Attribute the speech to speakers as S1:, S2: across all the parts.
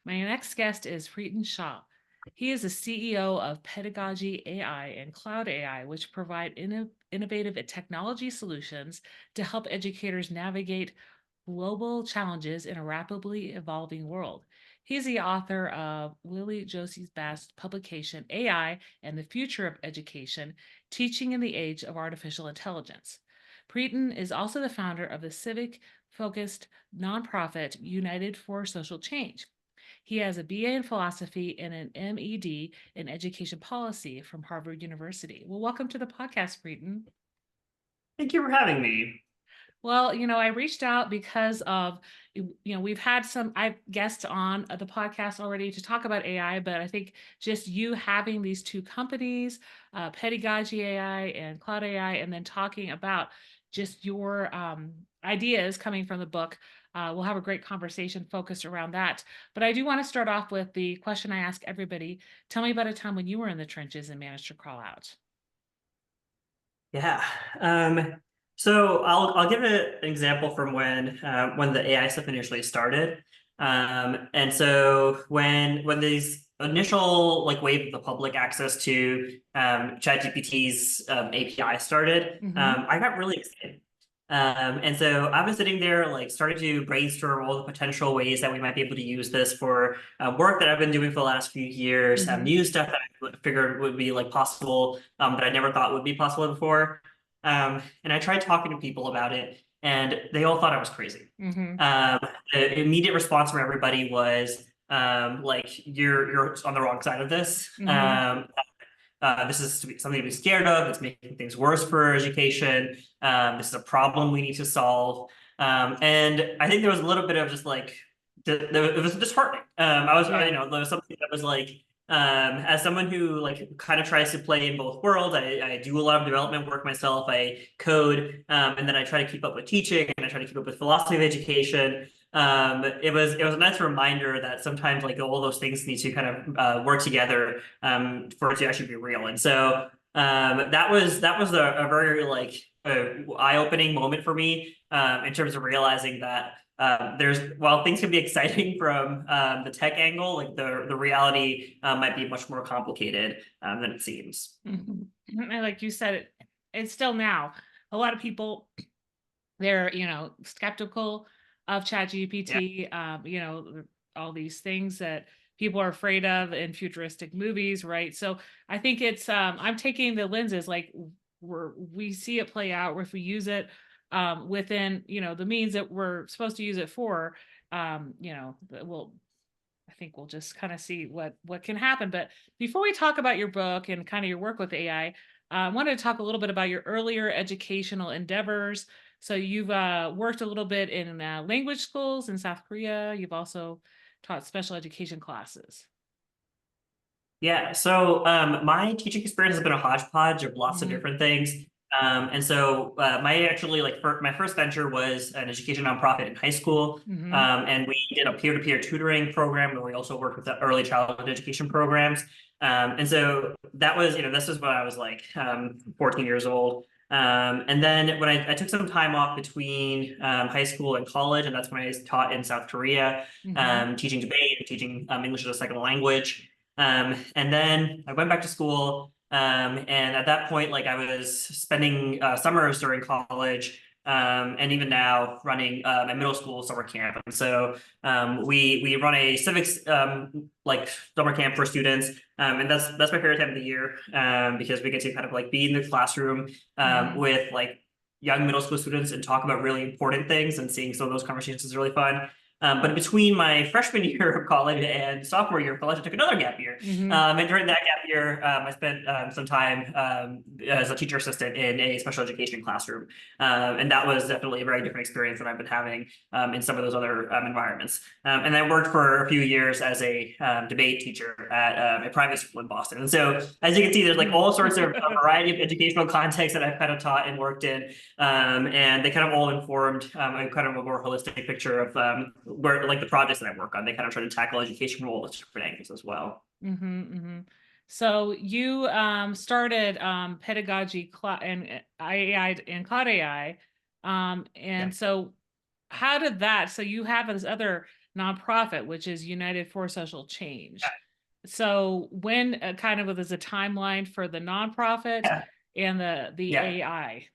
S1: My next guest is Priten Shah. He is the CEO of Pedagogy AI and Cloud AI, which provide innovative technology solutions to help educators navigate global challenges in a rapidly evolving world. He's the author of Willie Josie's Best publication, AI and the Future of Education, Teaching in the Age of Artificial Intelligence. Priten is also the founder of the civic-focused nonprofit United for Social Change. He has a BA in philosophy and an M.ED in education policy from Harvard University. Well, welcome to the podcast, Preten.
S2: Thank you for having me.
S1: Well, I reached out because of, we've had I've guests on the podcast already to talk about AI, but I think just you having these two companies, Pedagogy AI and Cloud AI, and then talking about just your ideas coming from the book, we'll have a great conversation focused around that. But I do want to start off with the question I ask everybody. Tell me about a time when you were in the trenches and managed to crawl out.
S2: Yeah. So I'll give an example from when the AI stuff initially started. And so when these initial wave of the public access to ChatGPT's API started, I got really excited. And so I was sitting there, starting to brainstorm all the potential ways that we might be able to use this for work that I've been doing for the last few years, new stuff that I figured would be possible that I never thought would be possible before. And I tried talking to people about it, and they all thought I was crazy. The immediate response from everybody was you're on the wrong side of this. This is something to be scared of. It's making things worse for education. This is a problem we need to solve. And I think there was a little bit of just it was disheartening. There was something that was as someone who kind of tries to play in both worlds. I do a lot of development work myself. I code, and then I try to keep up with teaching, and I try to keep up with philosophy of education. It was a nice reminder that sometimes all those things need to kind of work together for it to actually be real. And so that was a very eye-opening moment for me in terms of realizing that while things can be exciting from the tech angle, the reality might be much more complicated than it seems.
S1: And like you said, it's still now. A lot of people, they're skeptical of ChatGPT. All these things that people are afraid of in futuristic movies, right? So I think it's I'm taking the lenses we see it play out, or if we use it within the means that we're supposed to use it for, I think we'll just kind of see what can happen. But before we talk about your book and kind of your work with AI, I wanted to talk a little bit about your earlier educational endeavors. So you've worked a little bit in language schools in South Korea. You've also taught special education classes.
S2: Yeah, so my teaching experience has been a hodgepodge of lots of different things. And so my first venture was an education nonprofit in high school. And we did a peer-to-peer tutoring program where we also worked with the early childhood education programs. And so that was, this was when I was 14 years old. And then when I took some time off between high school and college, and that's when I taught in South Korea, teaching debate and teaching English as a second language. And then I went back to school. And at that point, I was spending summers during college, and even now running a middle school summer camp. And so we run a civics summer camp for students, and that's my favorite time of the year because we get to kind of be in the classroom with young middle school students and talk about really important things, and seeing some of those conversations is really fun. But between my freshman year of college and sophomore year of college, I took another gap year. And during that gap year, I spent some time as a teacher assistant in a special education classroom. And that was definitely a very different experience than I've been having in some of those other environments. And I worked for a few years as a debate teacher at a private school in Boston. And so, as you can see, there's all sorts of a variety of educational contexts that I've kind of taught and worked in. And they kind of all informed a kind of a more holistic picture of where the projects that I work on. They kind of try to tackle education from all different angles as well.
S1: So you started pedagogy and AI and Cloud AI, so how did that? So you have this other nonprofit, which is United for Social Change. So when kind of is a timeline for the nonprofit
S2: Yeah,
S1: and the
S2: yeah.
S1: AI?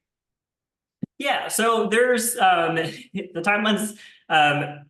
S2: Yeah, so there's the timeline's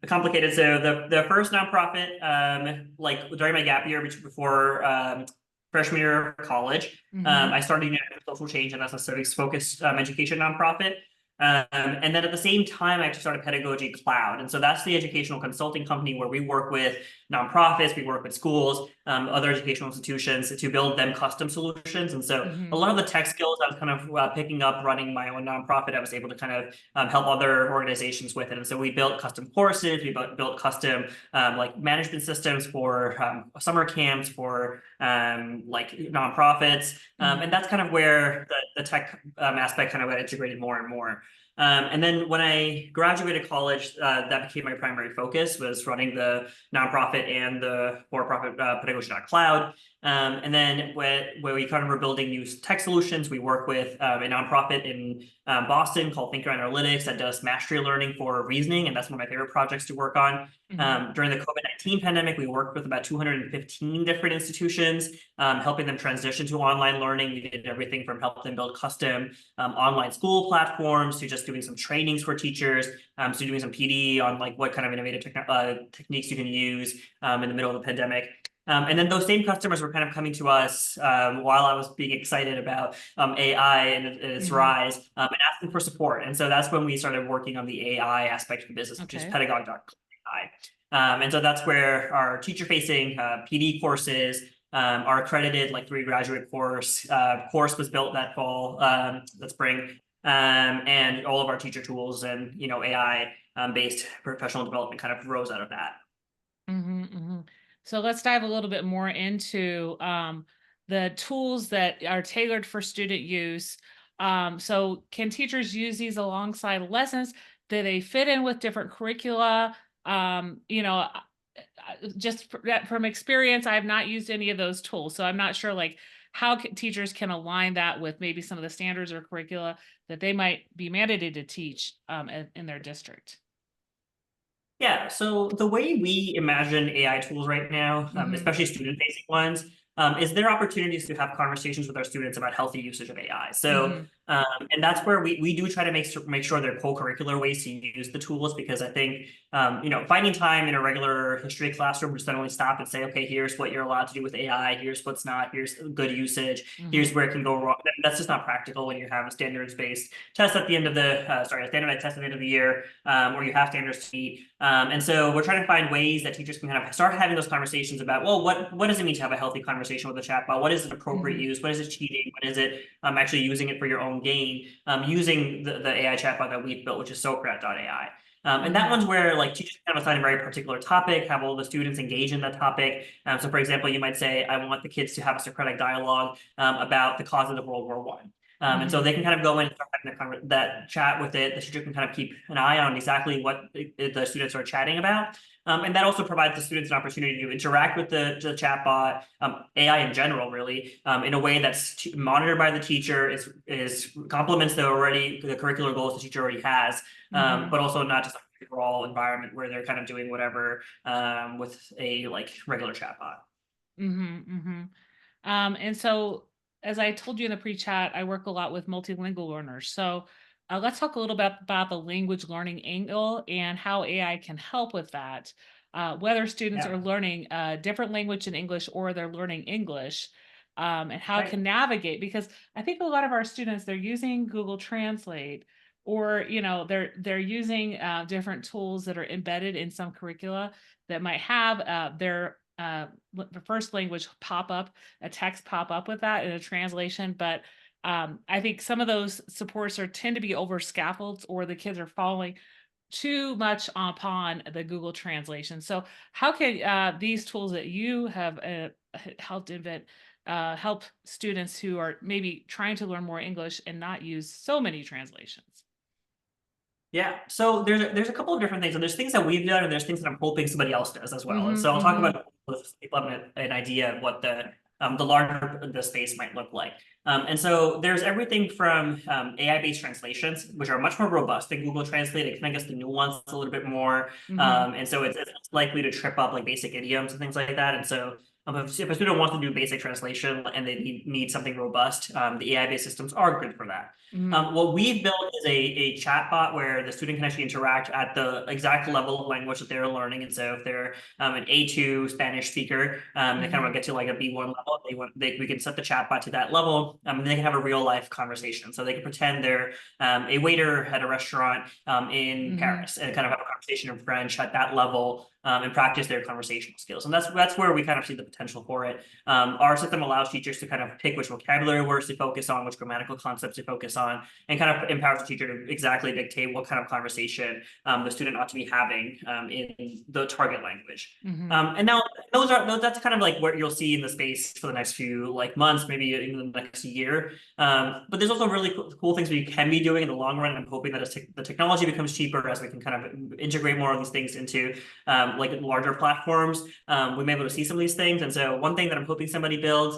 S2: complicated. So the first nonprofit, like during my gap year before freshman year of college,
S1: Mm-hmm.
S2: I started United for Social Change, and that's a civics focused education nonprofit. And then at the same time, I actually started Pedagogy Cloud, and so that's the educational consulting company where we work with nonprofits, we work with schools, other educational institutions to build them custom solutions. And so a
S1: Mm-hmm.
S2: lot of the tech skills I was kind of picking up running my own nonprofit, I was able to kind of help other organizations with it. And so we built custom courses, we built custom like management systems for summer camps for like nonprofits. And
S1: Mm-hmm.
S2: that's kind of where the tech aspect kind of got integrated more and more. And then when I graduated college, that became my primary focus was running the nonprofit and the for-profit Pedagogy.Cloud. And then where we kind of were building new tech solutions, we work with a nonprofit in Boston called Thinker Analytics that does mastery learning for reasoning, and that's one of my favorite projects to work on.
S1: Mm-hmm.
S2: During the COVID-19 pandemic, we worked with about 215 different institutions, helping them transition to online learning. We did everything from helping them build custom online school platforms to just doing some trainings for teachers, so doing some PD on like what kind of innovative techniques you can use in the middle of the pandemic. And then those same customers were kind of coming to us while I was being excited about AI and its
S1: Mm-hmm.
S2: rise and asking for support. And so that's when we started working on the AI aspect of the business, which is
S1: Okay.
S2: pedagogue.ai. And so that's where our teacher-facing PD courses, our accredited like 3 graduate course was built that fall, that spring, and all of our teacher tools and AI based professional development kind of rose out of that.
S1: Mm-hmm. Mm-hmm. So let's dive a little bit more into the tools that are tailored for student use. So can teachers use these alongside lessons? Do they fit in with different curricula? Just from experience, I have not used any of those tools, so I'm not sure like how teachers can align that with maybe some of the standards or curricula that they might be mandated to teach in their district.
S2: Yeah, so the way we imagine AI tools right now,
S1: Mm-hmm.
S2: especially student-facing ones, is there opportunities to have conversations with our students about healthy usage of AI. So,
S1: Mm-hmm.
S2: and that's where we do try to make sure they're co-curricular ways to use the tools, because I think finding time in a regular history classroom to suddenly stop and say, okay, here's what you're allowed to do with AI, here's what's not, here's good usage,
S1: Mm-hmm.
S2: here's where it can go wrong. That's just not practical when you have a standards-based test at the end of the a standardized test at the end of the year, or you have standards to meet. And so we're trying to find ways that teachers can kind of start having those conversations about, well, what does it mean to have a healthy conversation with a chatbot? What is an appropriate
S1: Mm-hmm.
S2: use? What is it cheating? What is it actually using it for your own gain? Using the AI chatbot that we've built, which is Socrat.ai. And that
S1: Mm-hmm.
S2: one's where like teachers kind of assign a very particular topic, have all the students engage in that topic. So for example, you might say, I want the kids to have a Socratic dialogue about the causes of World War I. And so
S1: Mm-hmm.
S2: they can kind of go in and start having that chat with it. The teacher can kind of keep an eye on exactly what the students are chatting about. And that also provides the students an opportunity to interact with the chatbot, AI in general, really, in a way that's monitored by the teacher, is complements the curricular goals the teacher already has,
S1: Mm-hmm.
S2: but also not just a overall environment where they're kind of doing whatever with a like regular chatbot.
S1: Mm-hmm. Mm-hmm. And so, as I told you in the pre-chat, I work a lot with multilingual learners. So, let's talk a little bit about the language learning angle and how AI can help with that. Whether students
S2: Yeah,
S1: are learning a different language in English or they're learning English, and how it
S2: right.
S1: can navigate. Because I think a lot of our students they're using Google Translate, or they're using different tools that are embedded in some curricula that might have their the first language pop up, a text pop up with that in a translation. But I think some of those supports are tend to be over scaffolds, or the kids are following too much upon the Google translation. So how can these tools that you have helped invent help students who are maybe trying to learn more English and not use so many translations?
S2: Yeah, so there's a couple of different things, and there's things that we've done, and there's things that I'm hoping somebody else does as well. And
S1: Mm-hmm.
S2: so I'll talk
S1: Mm-hmm.
S2: about people have an idea of what the the larger the space might look like. And so there's everything from AI-based translations, which are much more robust than Google Translate. It kind of gets the nuance a little bit more. And so it's likely to trip up like basic idioms and things like that. And so if a student wants to do basic translation and they need something robust, the AI-based systems are good for that. What we've built is a chat bot where the student can actually interact at the exact level of language that they're learning. And so if they're an A2 Spanish speaker, they kind of want to get to like a B1 level, we can set the chat bot to that level, and they can have a real life conversation. So they can pretend they're a waiter at a restaurant in Paris and kind of have a conversation in French at that level. And practice their conversational skills. And that's where we kind of see the potential for it. Our system allows teachers to kind of pick which vocabulary words to focus on, which grammatical concepts to focus on, and kind of empowers the teacher to exactly dictate what kind of conversation the student ought to be having in the target language. And now that's kind of like what you'll see in the space for the next few like months, maybe in the next year. But there's also really cool things we can be doing in the long run. I'm hoping that as the technology becomes cheaper, as we can kind of integrate more of these things into like larger platforms, we may be able to see some of these things. And so one thing that I'm hoping somebody builds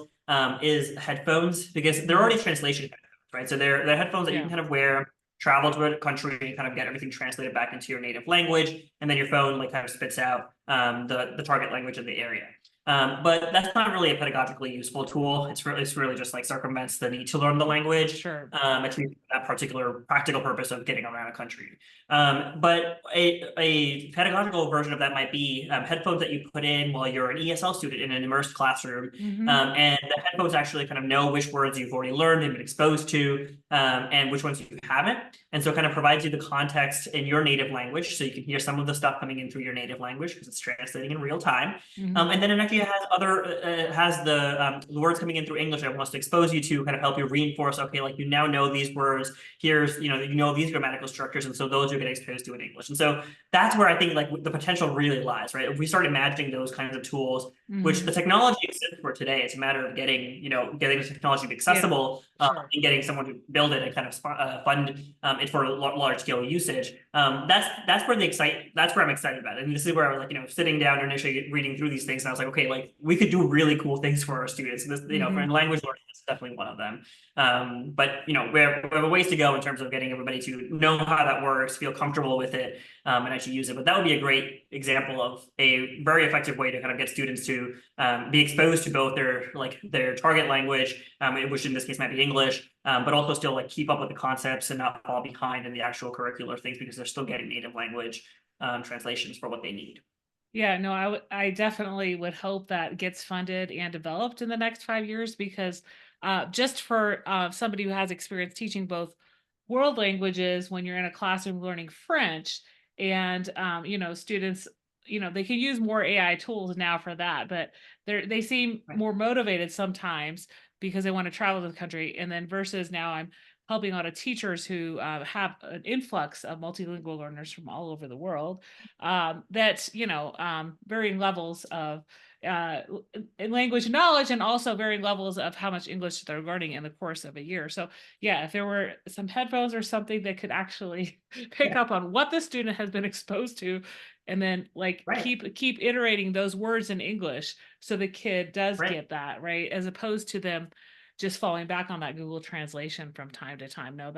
S2: is headphones, because they're already translation headphones, right? So they're headphones that you can kind of wear, travel to a country, and kind of get everything translated back into your native language, and then your phone like kind of spits out the target language of the area. But that's not really a pedagogically useful tool. It's really just like circumvents the need to learn the language.
S1: Sure.
S2: It's that particular practical purpose of getting around a country. But a pedagogical version of that might be headphones that you put in while you're an ESL student in an immersed classroom. And the headphones actually kind of know which words you've already learned and been exposed to, and which ones you haven't. And so it kind of provides you the context in your native language, so you can hear some of the stuff coming in through your native language because it's translating in real time. And then it actually has the words coming in through English that it wants to expose you to, kind of help you reinforce, okay, like you now know these words, here's, you know these grammatical structures, and so those you get exposed to in English. And so that's where I think like the potential really lies, right? If we start imagining those kinds of tools, which the technology exists for today, it's a matter of getting the technology to be accessible, and getting someone to build it and kind of fund it for large scale usage. That's where I'm excited about it. And this is where I was like, sitting down and initially reading through these things, and I was like, okay, like we could do really cool things for our students. This, for language learning, it's definitely one of them. But we have a ways to go in terms of getting everybody to know how that works, feel comfortable with it, and actually use it. But that would be a great example of a very effective way to kind of get students to be exposed to both their target language, which in this case might be English, but also still like keep up with the concepts and not fall behind in the actual curricular things, because they're still getting native language translations for what they need.
S1: Yeah, no, I definitely would hope that gets funded and developed in the next 5 years, because just for somebody who has experience teaching both world languages, when you're in a classroom learning French, and students, they can use more AI tools now for that, but they seem more motivated sometimes because they want to travel to the country, and then versus now I'm helping a lot of teachers who have an influx of multilingual learners from all over the world, that varying levels of language knowledge, and also varying levels of how much English they're learning in the course of a year. So yeah, if there were some headphones or something that could actually pick up on what the student has been exposed to, and then keep iterating those words in English so the kid does get that, right? As opposed to them just falling back on that Google translation from time to time. No,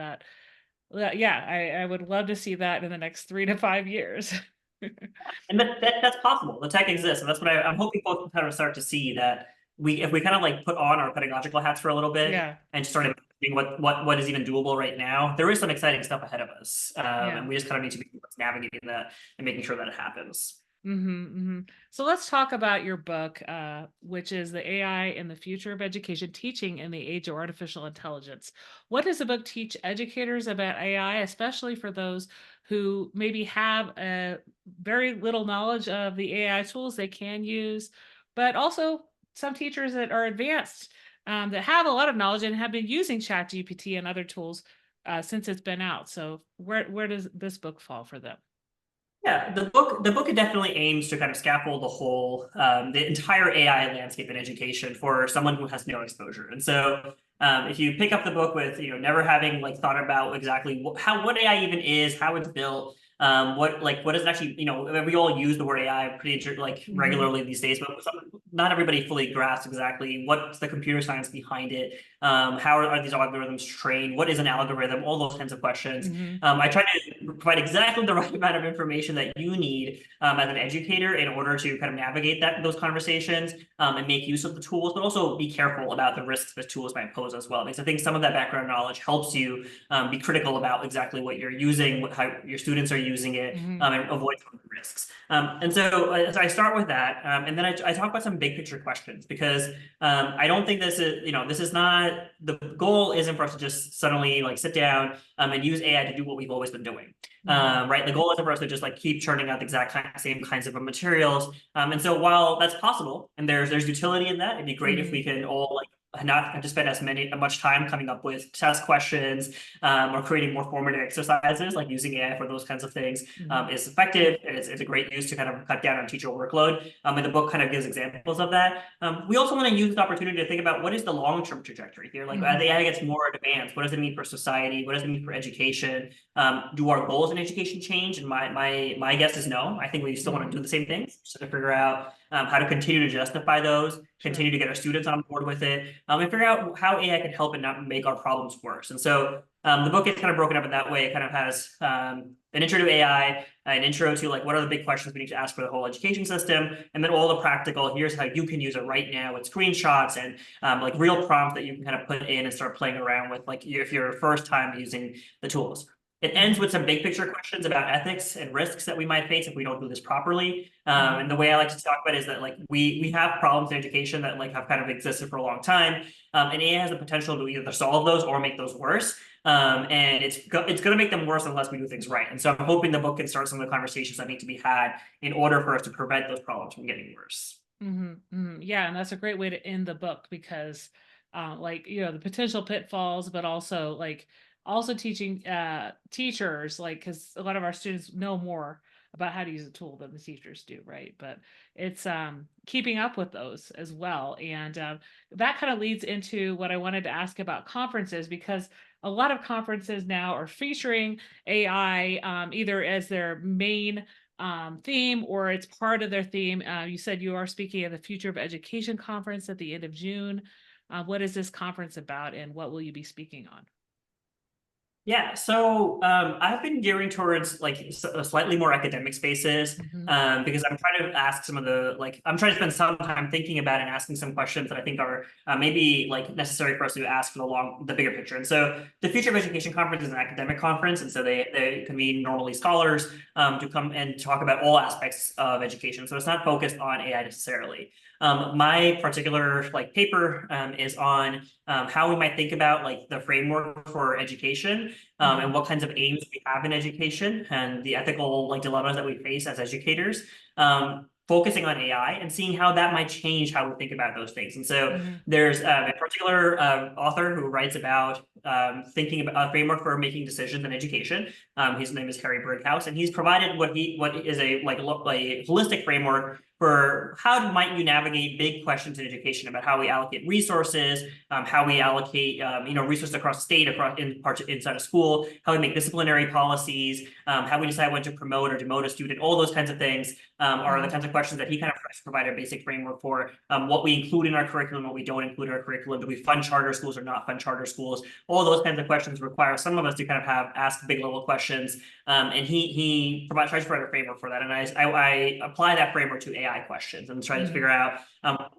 S1: I would love to see that in the next 3 to 5 years.
S2: And that's possible. The tech exists, and that's what I'm hoping folks will kind of start to see, that if we kind of like put on our pedagogical hats for a little bit, and start imagining what is even doable right now, there is some exciting stuff ahead of us, and we just kind of need to be navigating that and making sure that it happens.
S1: So let's talk about your book, which is The AI and the Future of Education: Teaching in the Age of Artificial Intelligence. What does the book teach educators about AI, especially for those who maybe have very little knowledge of the AI tools they can use, but also some teachers that are advanced, that have a lot of knowledge and have been using ChatGPT and other tools since it's been out. So where does this book fall for them?
S2: Yeah, the book definitely aims to kind of scaffold the entire AI landscape in education for someone who has no exposure. And so if you pick up the book with never having like thought about exactly what AI even is, how it's built, what is it actually, we all use the word AI pretty regularly these days, but not everybody fully grasps exactly what's the computer science behind it. How are these algorithms trained? What is an algorithm? All those kinds of questions.
S1: Hmm.
S2: I try to provide exactly the right amount of information that you need as an educator in order to kind of navigate those conversations and make use of the tools, but also be careful about the risks the tools might pose as well. Because I think some of that background knowledge helps you be critical about exactly what you're using, how your students are using it,
S1: Hmm.
S2: and avoid some of the risks. And so I start with that, and then I talk about some big picture questions because I don't think this is, this is not, the goal isn't for us to just suddenly like sit down and use AI to do what we've always been doing.
S1: Hmm.
S2: Right. The goal isn't for us to just like keep churning out the same kinds of materials. And so while that's possible and there's utility in that, it'd be great if
S1: Hmm.
S2: we can all like not have to spend as much time coming up with test questions or creating more formative exercises, like using AI for those kinds of things
S1: Hmm.
S2: is effective. It's a great use to kind of cut down on teacher workload. And the book kind of gives examples of that. We also want to use the opportunity to think about what is the long-term trajectory here. Like as
S1: Hmm.
S2: AI gets more advanced, what does it mean for society? What does it mean for education? Do our goals in education change? And my guess is no. I think we still want to
S1: Hmm.
S2: do the same things. So to figure out how to continue to justify those,
S1: Sure.
S2: continue to get our students on board with it, and figure out how AI can help and not make our problems worse. And so the book is kind of broken up in that way. It kind of has an intro to AI, an intro to like what are the big questions we need to ask for the whole education system, and then all the practical. Here's how you can use it right now with screenshots and like real prompts that you can kind of put in and start playing around with, like if you're first time using the tools. It ends
S1: Hmm.
S2: with some big picture questions about ethics and risks that we might face if we don't do this properly. And
S1: Hmm.
S2: the way I like to talk about it is that like we have problems in education that like have kind of existed for a long time, and AI has the potential to either solve those or make those worse. And it's going to make them worse unless we do things right. And so I'm hoping the book can start some of the conversations that need to be had in order for us to prevent those problems from getting worse.
S1: Hmm. Hmm. Yeah, and that's a great way to end the book because, like the potential pitfalls, but also also teaching teachers, like because a lot of our students know more about how to use a tool than the teachers do, right? But it's keeping up with those as well, and that kind of leads into what I wanted to ask about conferences because a lot of conferences now are featuring AI either as their main theme or it's part of their theme. You said you are speaking at the Future of Education conference at the end of June. What is this conference about and what will you be speaking on?
S2: Yeah, so I've been gearing towards like slightly more academic spaces
S1: Hmm.
S2: because I'm trying to ask some of the I'm trying to spend some time thinking about and asking some questions that I think are maybe like necessary for us to ask for the bigger picture. And so the Future of Education conference is an academic conference, and so they convene normally scholars to come and talk about all aspects of education. So it's not focused on AI necessarily. My particular paper is on how we might think about like the framework for education and
S1: Hmm.
S2: what kinds of aims we have in education and the ethical dilemmas that we face as educators. Focusing on AI and seeing how that might change how we think about those things. And so
S1: Hmm.
S2: there's a particular author who writes about thinking about a framework for making decisions in education. His name is Harry Brighouse, and he's provided what is a holistic framework for how might you navigate big questions in education about how we allocate resources, how we allocate resources across the state, across in parts inside of school, how we make disciplinary policies, how we decide when to promote or demote a student. All those kinds of things are the
S1: Hmm.
S2: kinds of questions that he kind of provided a basic framework for. What we include in our curriculum, what we don't include in our curriculum. Do we fund charter schools or not fund charter schools? All those kinds of questions require some of us to kind of ask big level questions. And he tries to provide a framework for that. And I apply that framework to AI questions and try to
S1: Hmm.
S2: figure out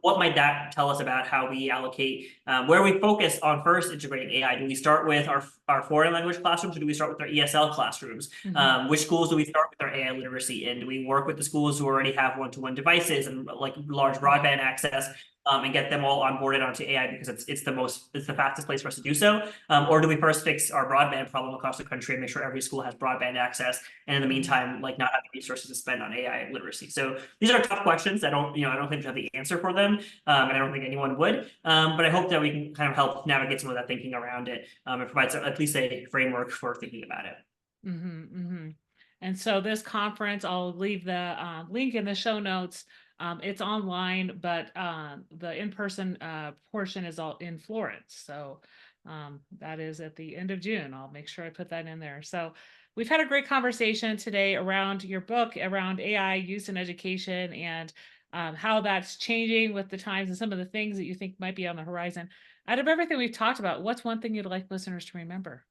S2: what might that tell us about how we allocate, where we focus on first integrating AI. Do we start with our foreign language classrooms or do we start with our ESL classrooms?
S1: Hmm.
S2: Which schools do we start with our AI literacy in? Do we work with the schools who already have one-to-one devices and large
S1: Right.
S2: broadband access? And get them all onboarded onto AI because it's the fastest place for us to do so? Or do we first fix our broadband problem across the country and make sure every school has broadband access, and in the
S1: Hmm.
S2: meantime, not having resources to spend on AI literacy? So these are tough questions. I don't think I have the answer for them, and I don't think anyone would. But I hope that we can kind of help navigate some of that thinking around it, and provide at least a framework for thinking about it.
S1: Hmm. Hmm. And so this conference, I'll leave the link in the show notes. It's online, but the in-person portion is all in Florence. So that is at the end of June. I'll make sure I put that in there. So we've had a great conversation today around your book, around AI use in education, and how that's changing with the times and some of the things that you think might be on the horizon. Out of everything we've talked about, what's one thing you'd like listeners to remember?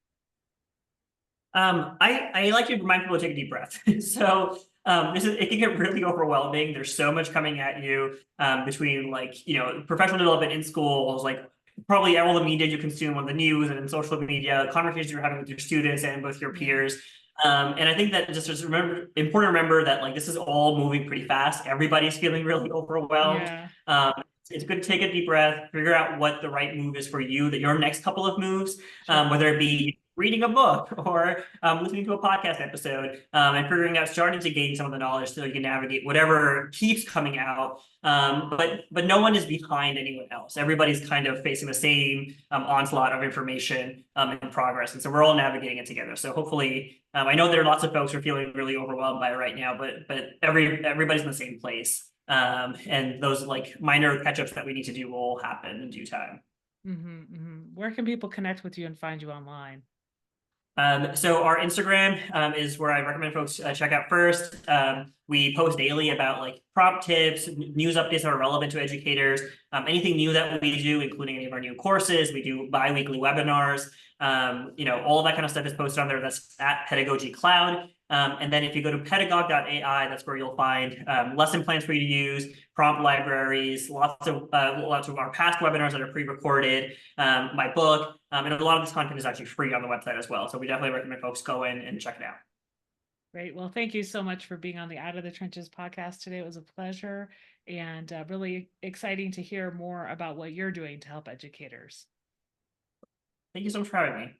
S2: I like to remind people to take a deep breath. So it can get really overwhelming. There's so much coming at you between like professional development in schools, like probably all the media you consume on the news and in social media, conversations you're having with your students and with your
S1: Yeah.
S2: peers. And I think that just important to remember that like this is all moving pretty fast. Everybody's feeling really overwhelmed.
S1: Yeah.
S2: Um, it's good to take a deep breath, figure out what the right move is for you, that your next couple of moves,
S1: Sure.
S2: whether it be reading a book or listening to a podcast episode and figuring out, starting to gain some of the knowledge so you can navigate whatever keeps coming out. But no one is behind anyone else. Everybody's kind of facing the same onslaught of information and progress. And so we're all navigating it together. So hopefully, I know there are lots of folks who are feeling really overwhelmed by it right now, but everybody's in the same place. And those like minor catch-ups that we need to do will happen in due time.
S1: Where can people connect with you and find you online?
S2: So our Instagram is where I recommend folks check out first. We post daily about like prompt tips, news updates that are relevant to educators, anything new that we do, including any of our new courses. We do bi-weekly webinars. All of that kind of stuff is posted on there. That's at Pedagogy Cloud. And then if you go to pedagog.ai, that's where you'll find lesson plans for you to use, prompt libraries, lots of our past webinars that are pre-recorded, my book, and a lot of this content is actually free on the website as well. So we definitely recommend folks go in and check it out.
S1: Great. Well, thank you so much for being on the Out of the Trenches podcast today. It was a pleasure and really exciting to hear more about what you're doing to help educators.
S2: Thank you so much for having me.